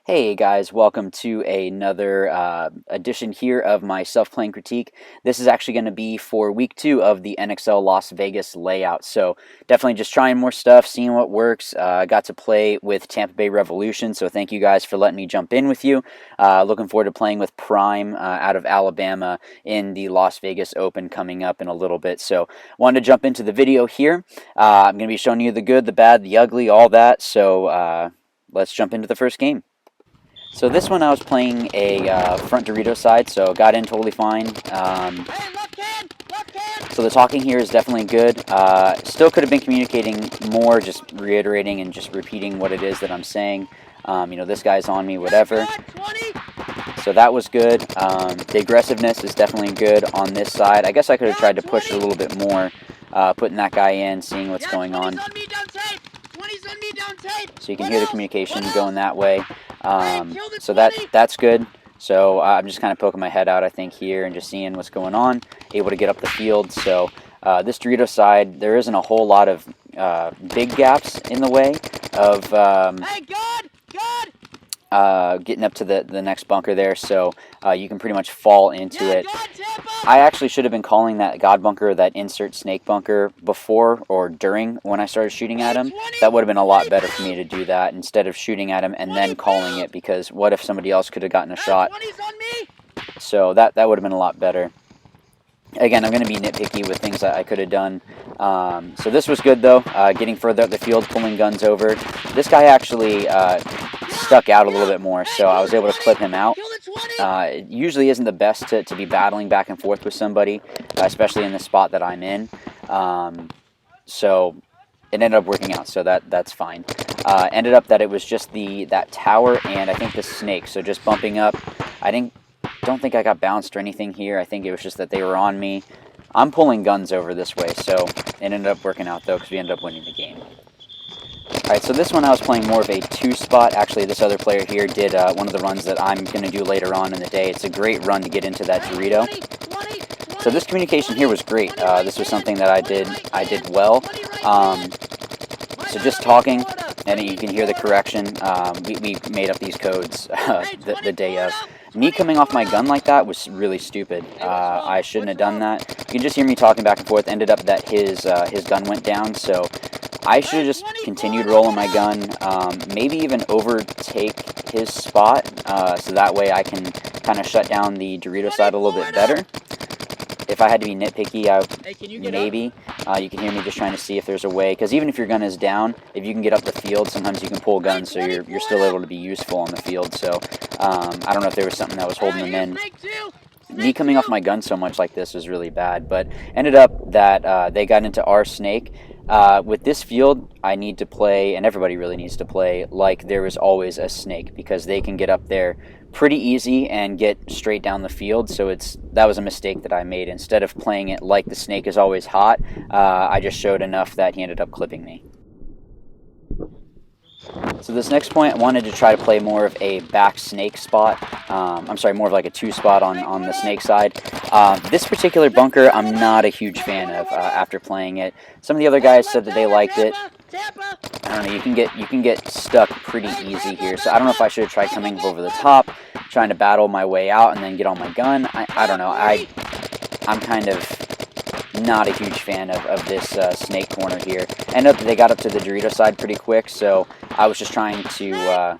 Hey guys, welcome to another edition here of my self-playing critique. This is actually going to be for week 2 of the NXL Las Vegas layout. So definitely just trying more stuff, seeing what works. I got to play with Tampa Bay Revolution, so thank you guys for letting me jump in with you. Looking forward to playing with Prime out of Alabama in the Las Vegas Open coming up in a little bit. So wanted to jump into the video here. I'm going to be showing you the good, the bad, the ugly, all that. So let's jump into the first game. So this one I was playing a front Dorito side, so got in totally fine. So the talking here is definitely good. Still could have been communicating more, just reiterating and just repeating what it is that I'm saying. This guy's on me, whatever. So that was good. The aggressiveness is definitely good on this side. I guess I could have tried to push it a little bit more, putting that guy in, seeing what's going on. So you can hear the communication going that way. So that's good. So I'm just kind of poking my head out, I think, here and just seeing what's going on. Able to get up the field. So this Dorito side, there isn't a whole lot of big gaps in the way of getting up to the next bunker there. So you can pretty much fall into it. I actually should have been calling that God bunker, that insert snake bunker, before or during when I started shooting at him. That would have been a lot better for me to do that instead of shooting at him and then calling it, because what if somebody else could have gotten a shot? So that would have been a lot better. Again, I'm going to be nitpicky with things that I could have done. So this was good, though. Getting further up the field, pulling guns over. This guy actually stuck out a little bit more, so I was able to clip him out. It usually isn't the best to be battling back and forth with somebody, especially in the spot that I'm in. So it ended up working out, so that's fine. Ended up that it was just that tower and I think the snake, so just bumping up. I don't think I got bounced or anything here. I think it was just that they were on me. I'm pulling guns over this way, so it ended up working out, though, because we ended up winning the game. Alright, so this one I was playing more of a 2-spot. Actually, this other player here did one of the runs that I'm going to do later on in the day. It's a great run to get into that Dorito. So this communication here was great. This was something that I did well. So just talking, and you can hear the correction. We made up these codes the day of. Me coming off my gun like that was really stupid. I shouldn't have done that. You can just hear me talking back and forth. Ended up that his gun went down, so I should have just continued rolling my gun, maybe even overtake his spot, so that way I can kind of shut down the Dorito side a little bit better. If I had to be nitpicky, maybe. You can hear me just trying to see if there's a way, because even if your gun is down, if you can get up the field, sometimes you can pull guns, so you're still able to be useful on the field. So I don't know if there was something that was holding them in. Me coming off my gun so much like this was really bad, but ended up that they got into our snake. With this field, I need to play, and everybody really needs to play, like there is always a snake, because they can get up there pretty easy and get straight down the field. So that was a mistake that I made. Instead of playing it like the snake is always hot, I just showed enough that he ended up clipping me. So this next point, I wanted to try to play more of a back snake spot. I'm sorry, more of like a 2-spot on the snake side. This particular bunker, I'm not a huge fan of after playing it. Some of the other guys said that they liked it. I don't know, you can get stuck pretty easy here. So I don't know if I should have tried coming over the top, trying to battle my way out and then get on my gun. I don't know. I'm kind of not a huge fan of this snake corner here. Ended up they got up to the Dorito side pretty quick, so I was just trying to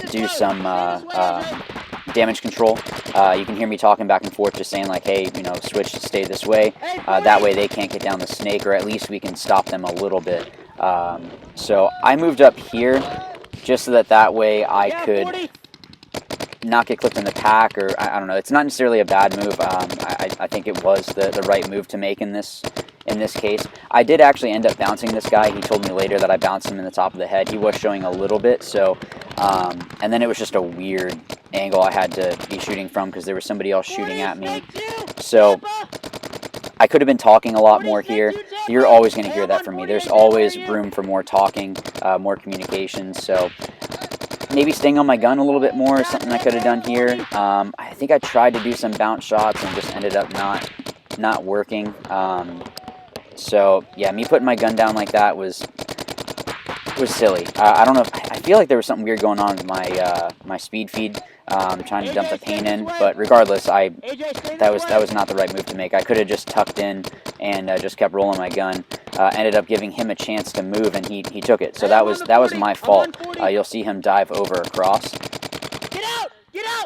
do some damage control. You can hear me talking back and forth, just saying like, hey, switch to stay this way. That way they can't get down the snake, or at least we can stop them a little bit. So I moved up here just so that way I could not get clipped in the pack, or I don't know. It's not necessarily a bad move. I think it was the right move to make in this case. I did actually end up bouncing this guy. He told me later that I bounced him in the top of the head. He was showing a little bit, so and then it was just a weird angle I had to be shooting from, because there was somebody else shooting at me. So I could have been talking a lot more here. You're always going to hear that from me. There's always room for more talking, more communication. So maybe staying on my gun a little bit more is something I could have done here. I think I tried to do some bounce shots and just ended up not working. So yeah, me putting my gun down like that was silly. I don't know if feel like there was something weird going on with my my speed feed, trying to dump the paint in. But regardless, that was not the right move to make. I could have just tucked in and just kept rolling my gun. Ended up giving him a chance to move, and he took it. So that was my fault. You'll see him dive over across.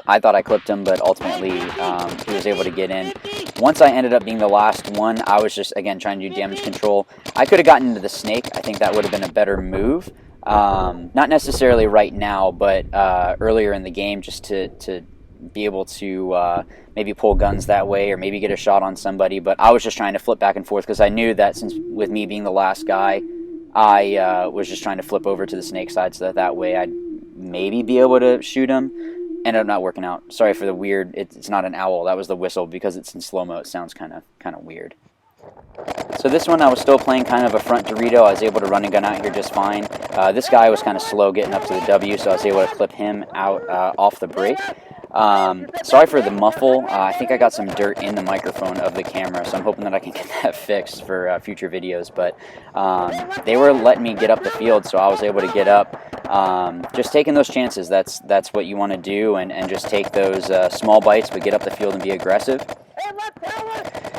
I thought I clipped him, but ultimately he was able to get in. Once I ended up being the last one, I was just, again, trying to do damage control. I could have gotten into the snake. I think that would have been a better move. Not necessarily right now, but earlier in the game, just to be able to maybe pull guns that way or maybe get a shot on somebody. But I was just trying to flip back and forth because I knew that since with me being the last guy, I was just trying to flip over to the snake side so that way I'd maybe be able to shoot him. Ended up not working out. Sorry for the weird. It's not an owl. That was the whistle. Because it's in slow-mo, it sounds kind of weird. So this one I was still playing kind of a front Dorito. I was able to run and gun out here just fine. This guy was kind of slow getting up to the W, so I was able to clip him out off the break. Sorry for the muffle. I think I got some dirt in the microphone of the camera, so I'm hoping that I can get that fixed for future videos. But they were letting me get up the field, so I was able to get up. Just taking those chances, that's what you want to do, and just take those small bites, but get up the field and be aggressive.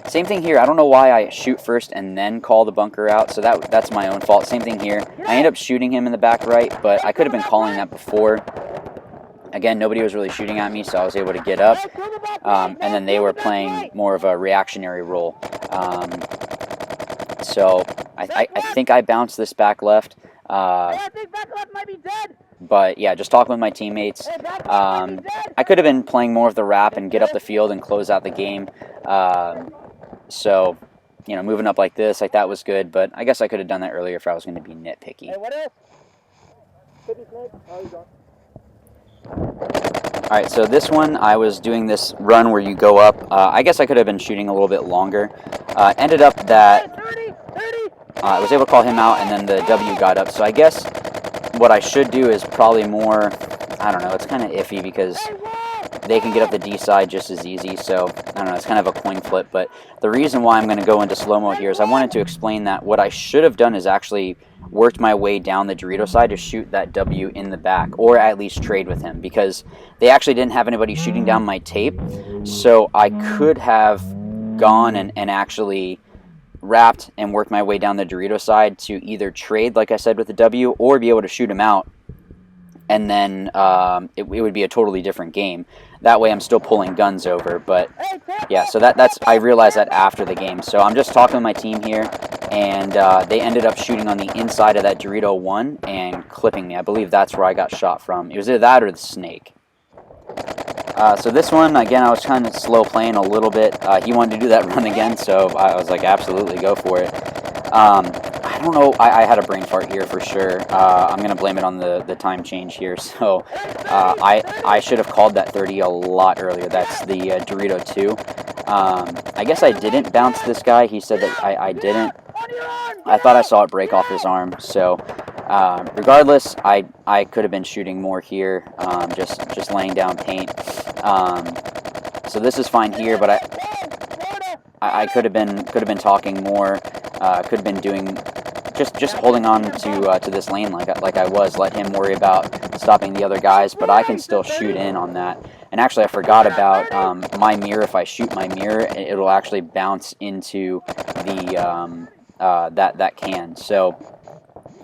Same thing here. I don't know why I shoot first and then call the bunker out, so that's my own fault. Same thing here. I ended up shooting him in the back right, but I could have been calling that before. Again, nobody was really shooting at me, so I was able to get up, and then they were playing more of a reactionary role. So I think I bounced this back left. But yeah, just talking with my teammates. I could have been playing more of the wrap and get up the field and close out the game. So, you know, moving up like this, like that was good. But I guess I could have done that earlier if I was going to be nitpicky. Hey, what else? Alright, so this one, I was doing this run where you go up. I guess I could have been shooting a little bit longer. Ended up that I was able to call him out, and then the W got up. So I guess what I should do is probably more, I don't know, it's kind of iffy because they can get up the D side just as easy. So, I don't know, it's kind of a coin flip. But the reason why I'm going to go into slow-mo here is I wanted to explain that what I should have done is actually worked my way down the Dorito side to shoot that W in the back, or at least trade with him, because they actually didn't have anybody shooting down my tape. So I could have gone and actually wrapped and worked my way down the Dorito side to either trade, like I said, with the W, or be able to shoot him out, and then it would be a totally different game. That way I'm still pulling guns over. But yeah, so that's I realized that after the game. So I'm just talking to my team here, and they ended up shooting on the inside of that Dorito 1 and clipping me. I believe that's where I got shot from. It was either that or the snake. So this one, again, I was kind of slow playing a little bit. He wanted to do that run again, so I was like, absolutely, go for it. I don't know, I had a brain fart here for sure. I'm going to blame it on the time change here. So I should have called that 30 a lot earlier. That's the Dorito 2. I guess I didn't bounce this guy. He said that I didn't. I thought I saw it break off his arm. So regardless, I could have been shooting more here, just laying down paint. So this is fine here, but I could have been talking more. Could have been doing just holding on to this lane like I was. Let him worry about stopping the other guys, but I can still shoot in on that. And actually, I forgot about my mirror. If I shoot my mirror, it'll actually bounce into the that can. So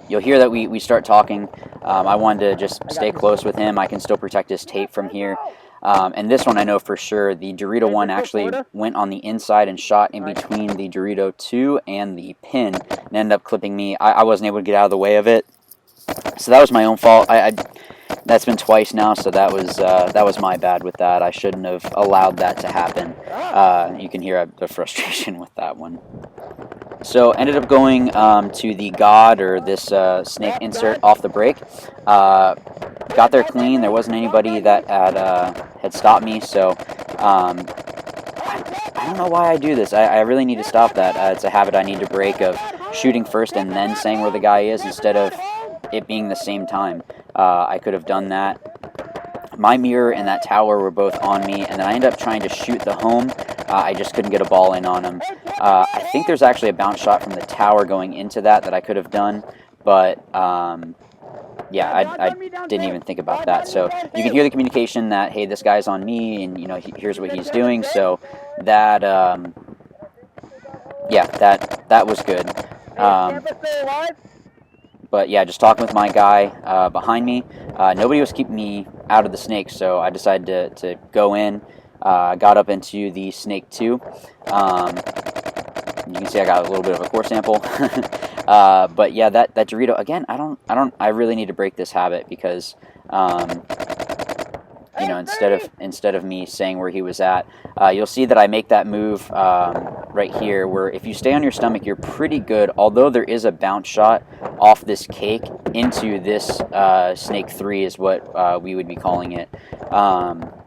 you'll hear that we start talking. I wanted to just stay close with him. I can still protect his tape from here. And this one I know for sure. The Dorito 1 actually went on the inside and shot in between the Dorito 2 and the pin and ended up clipping me. I wasn't able to get out of the way of it. So that was my own fault. That's been twice now, so that was my bad with that. I shouldn't have allowed that to happen. You can hear the frustration with that one. So ended up going to the God, or this snake insert off the break. Got there clean. There wasn't anybody that had stopped me. So I don't know why I do this. I really need to stop that. It's a habit I need to break, of shooting first and then saying where the guy is instead of it being the same time. I could have done that. My mirror and that tower were both on me, and then I ended up trying to shoot the home. I just couldn't get a ball in on him. I think there's actually a bounce shot from the tower going into that I could have done, but yeah, I didn't even think about that. So you can hear the communication that, hey, this guy's on me, and here's what he's doing. So that yeah, that was good. But yeah, just talking with my guy behind me. Nobody was keeping me out of the snake, so I decided to go in. Got up into the snake 2. You can see I got a little bit of a core sample. But yeah, that Dorito again. I really need to break this habit because instead of me saying where he was at, you'll see that I make that move right here, where if you stay on your stomach, you're pretty good. Although there is a bounce shot off this cake into this snake 3 is what we would be calling it.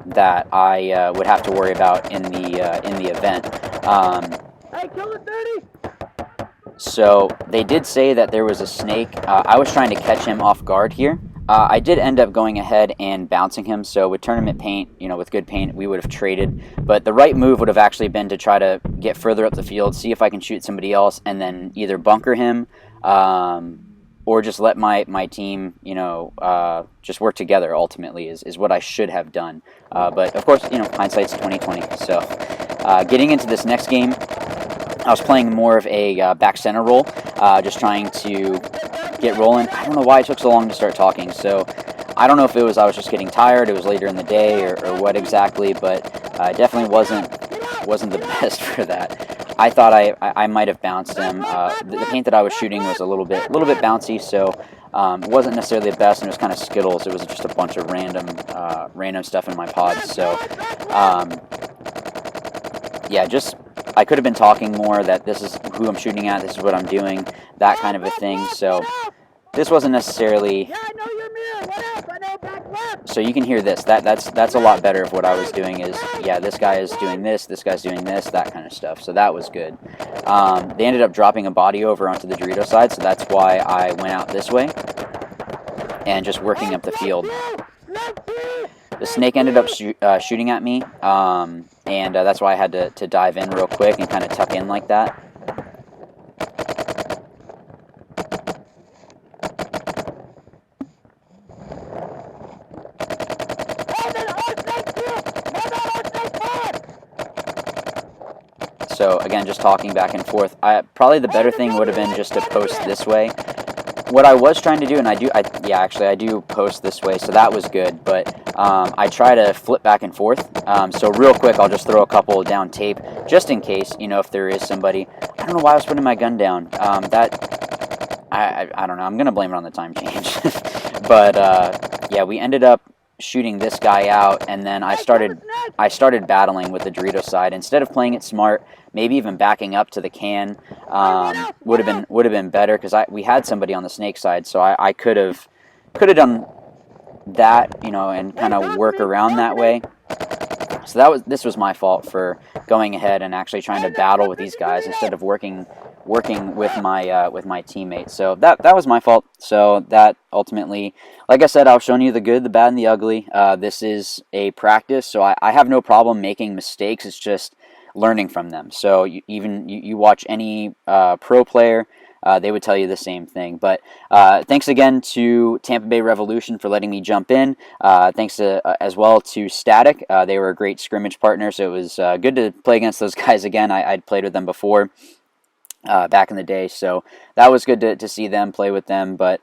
That I would have to worry about in the event. Hey, kill the 30! So they did say that there was a snake. I was trying to catch him off guard here. I did end up going ahead and bouncing him. So with tournament paint, with good paint, we would have traded. But the right move would have actually been to try to get further up the field, see if I can shoot somebody else, and then either bunker him or just let my team, just work together. Ultimately, is what I should have done. But of course, hindsight's 20/20. So getting into this next game, I was playing more of a back center role, just trying to get rolling. I don't know why it took so long to start talking, so I don't know if it was I was just getting tired, it was later in the day, or what exactly, but it definitely wasn't the best for that. I thought I might have bounced him. The paint that I was shooting was a little bit bouncy, so it wasn't necessarily the best, and it was kind of Skittles. It was just a bunch of random stuff in my pods, so yeah, just I could have been talking more that this is who I'm shooting at, this is what I'm doing, that kind of a thing. So this wasn't necessarily. So you can hear this. That's a lot better of what I was doing. Is yeah, this guy is doing this guy's doing this, that kind of stuff. So that was good. They ended up dropping a body over onto the Dorito side, so that's why I went out this way and just working up the field. The snake ended up shooting at me, and that's why I had to dive in real quick and kind of tuck in like that. So again, just talking back and forth. Probably the better thing would have been just to post this way. What I was trying to do, and I do post this way, so that was good, but I try to flip back and forth. So real quick, I'll just throw a couple down tape, just in case, if there is somebody. I don't know why I was putting my gun down. I don't know, I'm going to blame it on the time change. But, yeah, we ended up shooting this guy out, and then I started battling with the Dorito side. Instead of playing it smart, maybe even backing up to the can would have been better, because we had somebody on the snake side, so I could have done that, and kind of work around that way. So this was my fault for going ahead and actually trying to battle with these guys instead of working with my teammates. So that was my fault. So that ultimately, like I said, I've shown you the good, the bad, and the ugly. This is a practice, so I have no problem making mistakes. It's just learning from them. So you watch any pro player, they would tell you the same thing. But thanks again to Tampa Bay Revolution for letting me jump in. Thanks as well to Static. They were a great scrimmage partner, so it was good to play against those guys again. I'd played with them before back in the day, so that was good to see them, play with them. But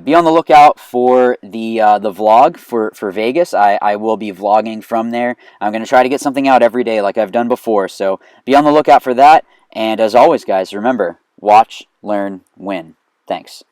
be on the lookout for the vlog for Vegas. I will be vlogging from there. I'm going to try to get something out every day like I've done before, so be on the lookout for that. And as always, guys, remember, watch, learn, win. Thanks.